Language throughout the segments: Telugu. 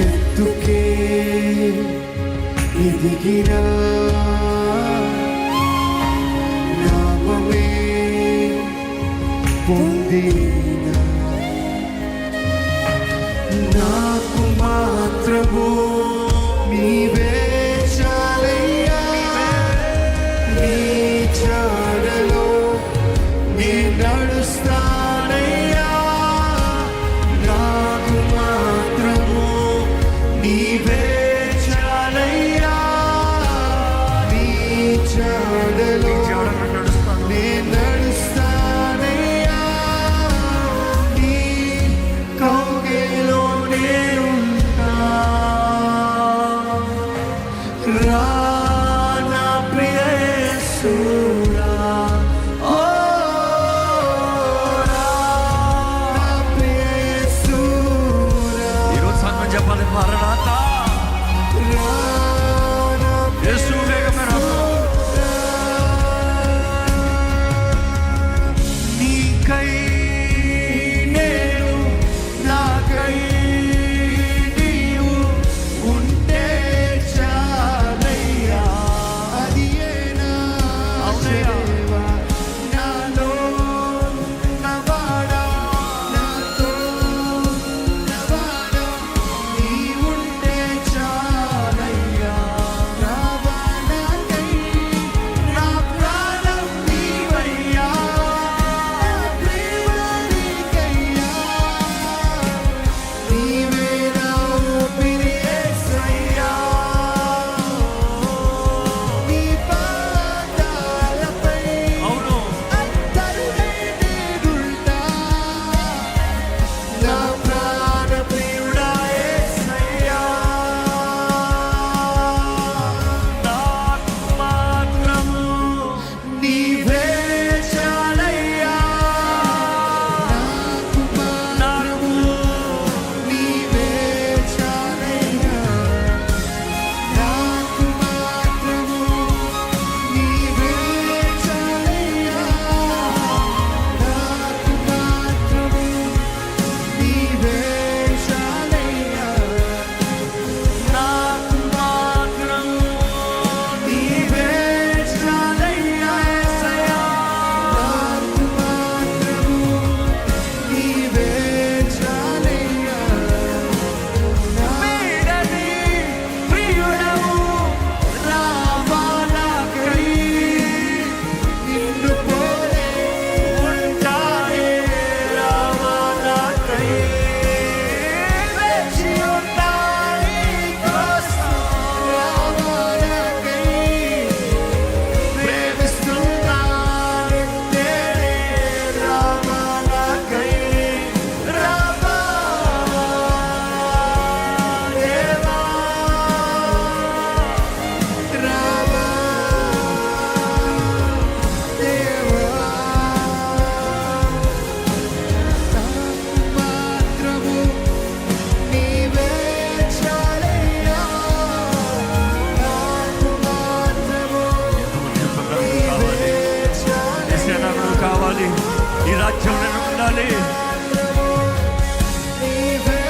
ఎత్తుకే ఎదిగిన నామమే పొందిన నాకు మాత్రము నీవే చాలయ్యా. నీ చాడలో నీ నడుస్తానయ్యా. నాకు మాత్రము నీవే చాలయ్యా. నీ చాడలో నీ నడుస్తానయ్యా. నీ కౌగిలిలో నేనుంటా. రా నా ప్రియ యేసూరా. ఓ రా నా ప్రియ యేసూరా. ఈరోజు సంగం చెప్పాలి, మరణాతా రా నా యేసు వేగమే రాదు. నీకై నేను నాకై నీవు ఉంటే చాలయ్యా. అది నా సేవ నాలో నవాడా నాతో నవాడా నీవుంటే చాలయ్యా. రావాణకై నా ప్రాణం నీవయ్యా. ప్రేమ నీకయ్యా. నీవే నా ఊపిరి యేసయ్యా. నీ పాదాలపై అవును, అత్తరుడై నేనుంటా. నా ప్రాణ ప్రియుడా యేసయ్యా. నాకు మాత్రము నీవే చాలయ్యా. నాకు నీవే చాలయ్యా. నాకు మాత్రము నీవే చాలయ్యా. నాకు మాత్రము నీవే చాలయ్యా. నాకు మాత్రము నీవే చాలయ్యా యేసయ్యా. నాకు మాత్రము నీవే చాలయ్యా. వీడని ప్రియుడవు రావాణకై నిన్ను పోలే ఉంటానే. రావాణకై వేచి ఉన్నా నీ కోసం. రావాణకై ప్రేమిస్తున్నా నిన్నే. రావాణకై రావా దేవా. రావా దేవా. నాకు మాత్రము నీవే చాలయ్యా. నాకు మాత్రము నీవే చాలయ్యా. నాకు కావాలి, ఈ రాజ్యంలో నేను ఉండాలి. నీవే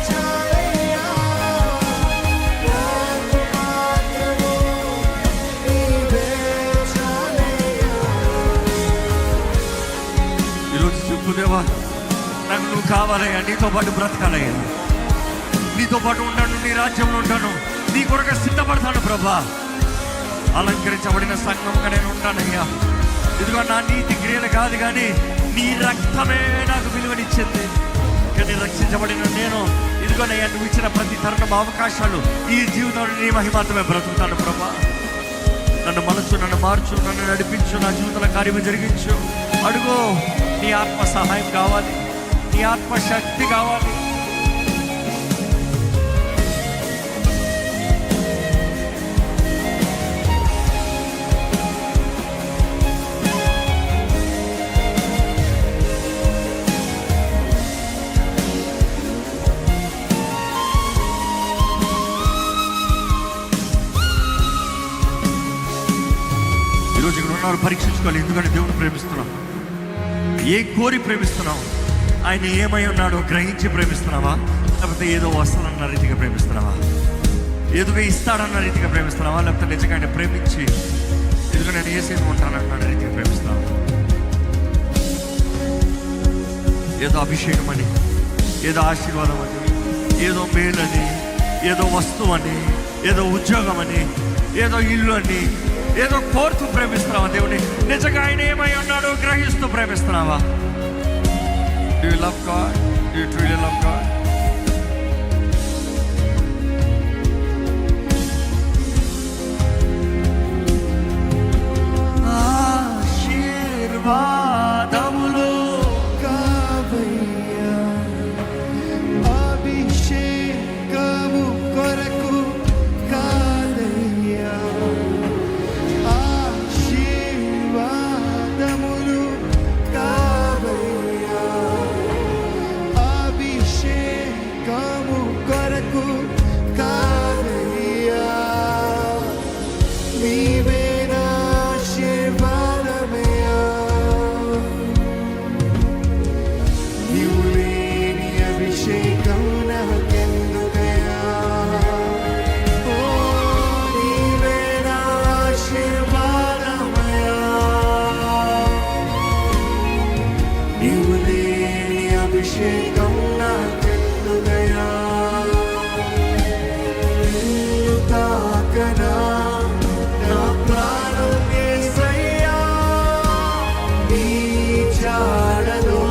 చాలయ్యా. నాకు మాత్రము నీవే చాలయ్యా. ఈరోజు చెప్పుదేవా, నాకు నువ్వు కావాలయ్యా. నీతో పాటు బ్రతకాలయ్యా. నీతో పాటు ఉంటాను, నీ రాజ్యంలో ఉంటాను, నీ కొరకు సిద్ధపడతాను ప్రభా. అలంకరించబడిన సంఘంగా నేను ఉంటానయ్యా. ఇదిగో నా నీతి క్రియలు కాదు కానీ నీ రక్తమే నాకు విలువనిచ్చింది. కానీ రక్షించబడిన నేను ఇదిగోనయ్యా, నువ్వు ఇచ్చిన ప్రతి తరుణం అవకాశాలు ఈ జీవితంలో నీ మహిమాత్రమే బ్రతుకుతాను ప్రభా. నన్ను మనసు, నన్ను మార్చు, నన్ను నడిపించు, నా జీవితంలో కార్యము జరిగించు. అడుగు, నీ ఆత్మ సహాయం కావాలి, నీ ఆత్మ శక్తి కావాలి. ఈరోజు ఇక్కడ ఉన్నవారు పరీక్షించుకోవాలి. ఎందుకంటే దేవుని ప్రేమిస్తున్నాం, ఏ కోరి ప్రేమిస్తున్నాం. ఆయన ఏమై ఉన్నాడో గ్రహించి ప్రేమిస్తున్నావా? లేకపోతే ఏదో వస్తానన్న రీతిగా ప్రేమిస్తున్నావా? ఏదో ఇస్తాడన్న రీతిగా ప్రేమిస్తున్నావా? లేకపోతే నిజంగా ఆయన ప్రేమించి ఇదిగో నేను ఏసేది ఉంటానన్న రీతిగా ప్రేమిస్తున్నావా? ఏదో అభిషేకం అని, ఏదో ఆశీర్వాదం అని, ఏదో మేలని, ఏదో వస్తువు అని, ఏదో ఉద్యోగం అని, ఏదో ఇల్లు అని, ఏదో కోరుతూ ప్రేమిస్తున్నావా దేవుని? నిజంగా ఆయన ఏమై ఉన్నాడో గ్రహిస్తూ ప్రేమిస్తున్నావా? Do you love God? Do you truly love God? ఆశీర్వాదములు కావయ్యా, అభిషేకము కొరకు కాదయ్యా, ఆశీర్వాదములు కావయ్యా, అభిషేకము కొరకు కాదయ్యా, నీవే నా ఆశీర్వాదమయ్యా, నీవు లేని అభిషేకం నాకెందుకయ్యా, ఓ నీవే నా ఆశీర్వాదమయ్యా, నీవు లేని అభిషేకం నాకెందుకయ్యా, నిన్ను తాకనా నా ప్రాణం యేసయ్యా, నీ జాడలో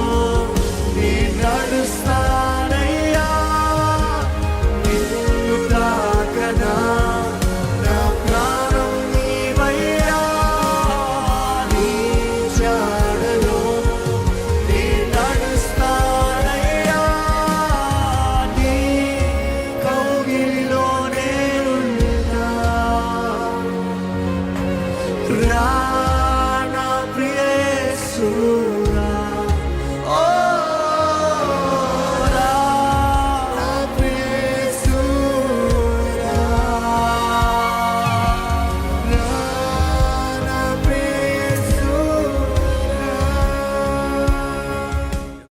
నీ నడుస్తానయ్యా, నిన్ను తాకనా నా ప్రాణం నీవయ్యా, నీ జాడలో నీ నడుస్తానయ్యా, నీ కౌగిలిలో నేనుంటా, రా నా ప్రియ యేసు.